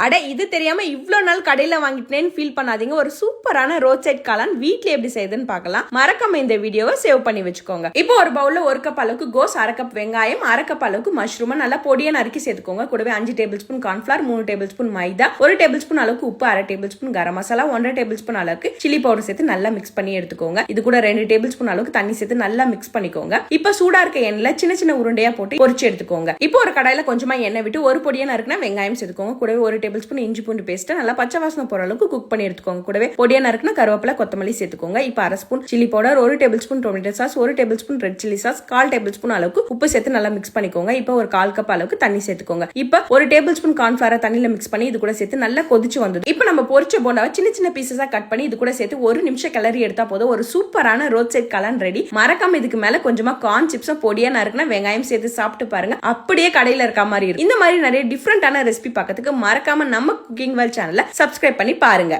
அட இது தெரியாம இவ்ளோ நாள் கடையில வாங்கிட்டேன்னு ஃபீல் பண்ணாதீங்க. ஒரு சூப்பரான ரோட் சைட் காளான் வீட்ல எப்படி செய்யுதுன்னு பார்க்கலாம். மறக்காம இந்த வீடியோவை சேவ் பண்ணி வச்சுக்கோங்க. இப்போ ஒரு பவுல்ல 1 கப் அளவுக்கு கோஸ், 1/2 கப் வெங்காயம், 1/2 கப் அளவுக்கு மஷ்ரூம் நல்லா பொடியா நறுக்கி சேர்த்துக்கோங்க. கூடவே 5 tablespoon cornflour, 3 tablespoon மைதா, 1 டேபிள் ஸ்பூன் அளவுக்கு உப்பு, 1/2 tablespoon garam masala, 1/2 tablespoon அளவுக்கு சில்லி பவுடர் சேர்த்து நல்லா மிக்ஸ் பண்ணி எடுத்துக்கோங்க. இது கூட 2 டேபிள் ஸ்பூன் அளவுக்கு தண்ணி சேர்த்து நல்லா மிக்ஸ் பண்ணிக்கோங்க. இப்போ சூடா இருக்க எண்ணெயில சின்ன சின்ன உருண்டையா போட்டு பொரிச்சு எடுத்துக்கோங்க. இப்போ ஒரு கடாயில கொஞ்சமா எண்ணெய் விட்டு ஒரு பொடியா நறுக்குன வெங்காயம் சேர்த்துக்கோங்க. கூடவே 1 டேபிள் ஸ்பூன் இஞ்சி பூண்டு பேஸ்ட் நல்லா பச்சை வாசனை போற அளவுக்கு குக் பண்ணி எடுத்துக்கோங்க. கூடவே பொடியா நறுக்குன கருவேப்பிலை, கொத்தமல்லி சேர்த்துக்கோங்க. இப்போ 1/2 spoon chilli powder, 1 table spoon tomato sauce, 1 table spoon red chilli sauce, 1/4 table spoon அளவுக்கு உப்பு சேர்த்து நல்லா மிக்ஸ் பண்ணிக்கோங்க. இப்போ ஒரு 1/4 கப் அளவுக்கு தண்ணி சேர்த்துக்கோங்க. இப்போ 1 டேபிள் ஸ்பூன் கார்ன்ஃபிளவர் தண்ணியில மிக்ஸ் பண்ணி இது கூட சேர்த்து நல்லா கொதிச்சு வந்தது. இப்போ நம்ம பொரிச்ச போண்டாவை சின்ன சின்ன பீசஸா கட் பண்ணி இது கூட சேர்த்து 1 நிமிஷம் கிளறி எடுத்தா போதும் ஒரு சூப்பரான ரோட் சைட் காளான் ரெடி. மறக்காம இதுக்கு மேல கொஞ்சமா கார்ன் சிப்ஸும் பொடியா நறுக்குன வெங்காயம் சேர்த்து சாப்பிட்டு பாருங்க. அப்படியே கடையில இருக்க மாதிரி இருக்கும். இந்த மாதிரி நிறைய டிஃபரெண்டான ரெசிபி பார்க்கிறதுக்கு மறக்காம நம்ம குக்கிங் வேர்ல்ட் சேனலை சப்ஸ்கிரைப் பண்ணி பாருங்க.